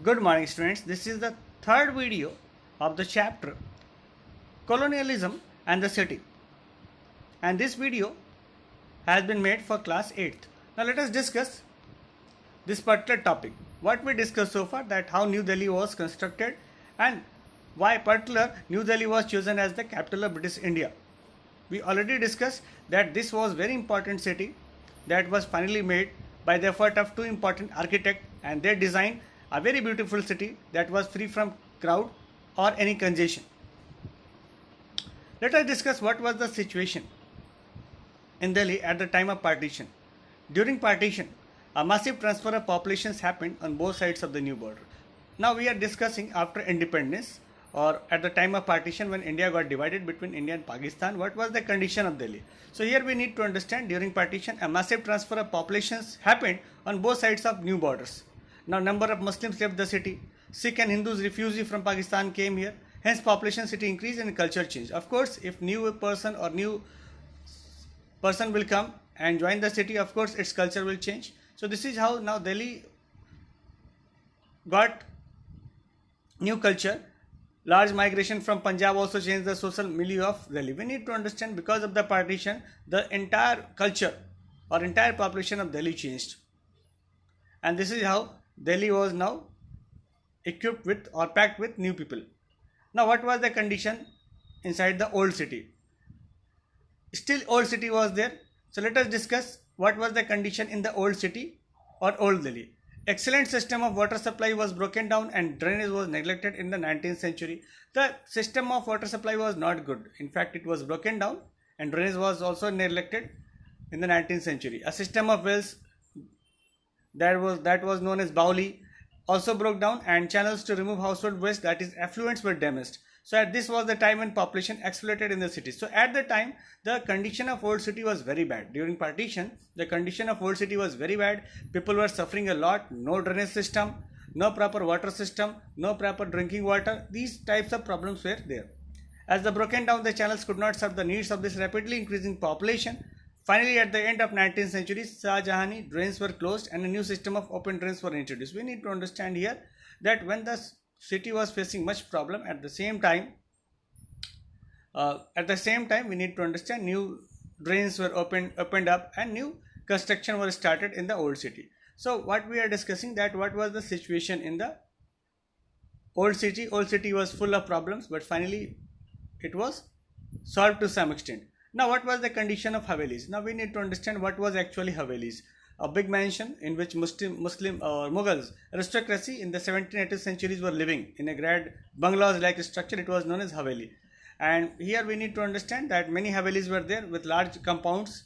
Good morning, students. This is the third video of the chapter Colonialism and the City. And this video has been made for class 8th. Now let us discuss this particular topic. What we discussed so far, that how New Delhi was constructed and why particular New Delhi was chosen as the capital of British India. We already discussed that this was very important city that was finally made by the effort of two important architects, and they designed a very beautiful city that was free from crowd or any congestion. Let us discuss what was the situation in Delhi at the time of partition. During partition, a massive transfer of populations happened on both sides of the new border. Now we are discussing after independence or at the time of partition when India got divided between India and Pakistan, what was the condition of Delhi. So here we need to understand during partition a massive transfer of populations happened on both sides of new borders. Now number of Muslims left the city, Sikh and Hindus refugees from Pakistan came here, hence population city increased and culture changed. Of course, if new person will come and join the city, of course its culture will change. So this is how now Delhi got new culture. Large migration from Punjab also changed the social milieu of Delhi. We need to understand because of the partition, the entire culture or entire population of Delhi changed. And this is how Delhi was now equipped with or packed with new people. Now what was the condition inside the old city? Still old city was there. So let us discuss what was the condition in the old city or old Delhi. Excellent system of water supply was broken down and drainage was neglected in the 19th century. The system of water supply was not good. In fact, it was broken down and drainage was also neglected in the 19th century. A system of wells that was known as Bauli also broke down, and channels to remove household waste, that is effluents, were damaged. So at this was the time when population exploited in the city. So at the time the condition of old city was very bad. During partition the condition of old city was very bad. People were suffering a lot. No drainage system, no proper water system, no proper drinking water. These types of problems were there. As the broken down the channels could not serve the needs of this rapidly increasing population, finally at the end of 19th century Shahjahani drains were closed and a new system of open drains were introduced. We need to understand here that when the city was facing much problem, at the same time we need to understand new drains were opened up and new construction was started in the old city. So what we are discussing, that what was the situation in the old city. Old city was full of problems, but finally it was solved to some extent. Now what was the condition of Havelis? Now we need to understand what was actually Havelis. A big mansion in which Muslim or Mughals aristocracy in the 17th and 18th centuries were living in a grand bungalows like structure. It was known as Haveli. And here we need to understand that many Havelis were there with large compounds,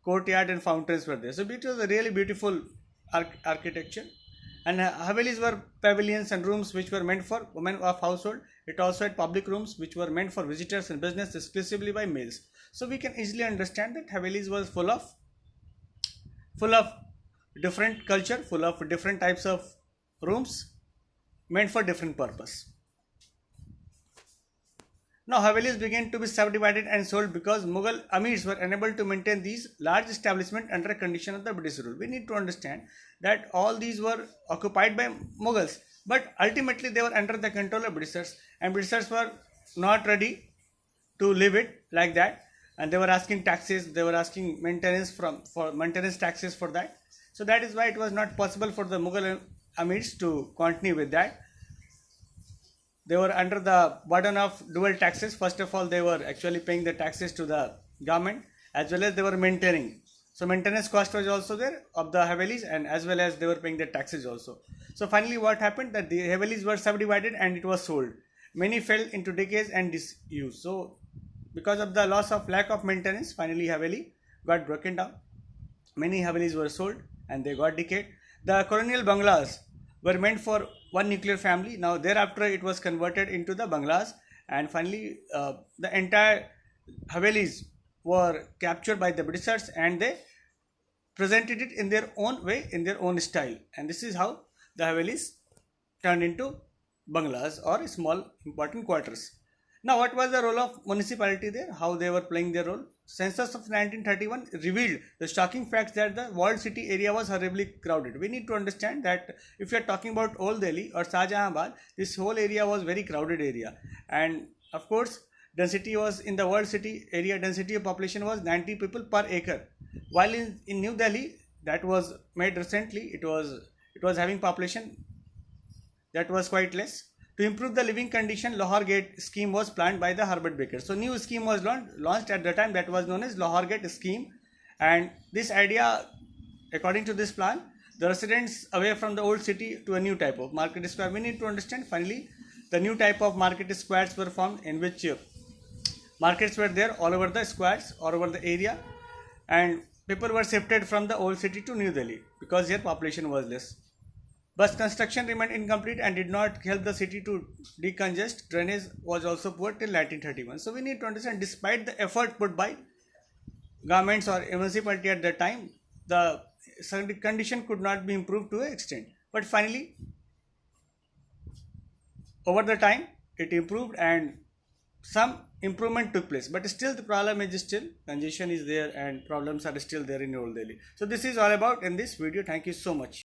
courtyard and fountains were there. So it was a really beautiful architecture. And Havelis were pavilions and rooms which were meant for women of household. It also had public rooms which were meant for visitors and business exclusively by males. So we can easily understand that Havelis was full of different culture, full of different types of rooms meant for different purpose. Now Havelis began to be subdivided and sold because Mughal Amirs were unable to maintain these large establishments under a condition of the British rule. We need to understand that all these were occupied by Mughals, but ultimately they were under the control of Britishers, and Britishers were not ready to live it like that, and they were asking taxes, they were asking maintenance for maintenance taxes for that. So that is why it was not possible for the Mughal Amirs to continue with that. They were under the burden of dual taxes. First of all, they were actually paying the taxes to the government, as well as they were maintaining. So maintenance cost was also there of the Havelis, and as well as they were paying the taxes also. So finally what happened, that the Havelis were subdivided and it was sold. Many fell into decay and disuse. So because of the lack of maintenance, finally Haveli got broken down. Many Havelis were sold and they got decayed. The colonial bungalows were meant for one nuclear family. Now thereafter it was converted into the bungalows, and finally the entire Havelis were captured by the Britishers and they presented it in their own way, in their own style, and this is how the Havelis turned into bungalows or small important quarters. Now, what was the role of municipality there? How they were playing their role? Census of 1931 revealed the shocking facts that the walled city area was horribly crowded. We need to understand that if you are talking about Old Delhi or Shahjahanabad, this whole area was very crowded area, and of course, density was in the walled city area. Density of population was 90 people per acre, while in New Delhi, that was made recently, it was having population that was quite less. To improve the living condition, Lahore Gate scheme was planned by the Herbert Baker. So new scheme was launched at the time, that was known as Lahore Gate scheme, and this idea, according to this plan, the residents away from the old city to a new type of market square. We need to understand finally the new type of market squares were formed, in which markets were there all over the squares, all over the area, and people were shifted from the old city to New Delhi because their population was less. But construction remained incomplete and did not help the city to decongest. Drainage was also poor till 1931. So we need to understand, despite the effort put by governments or municipality at that time, the condition could not be improved to an extent. But finally, over the time, it improved and some improvement took place. But still, the problem is still congestion is there and problems are still there in Old Delhi. So this is all about in this video. Thank you so much.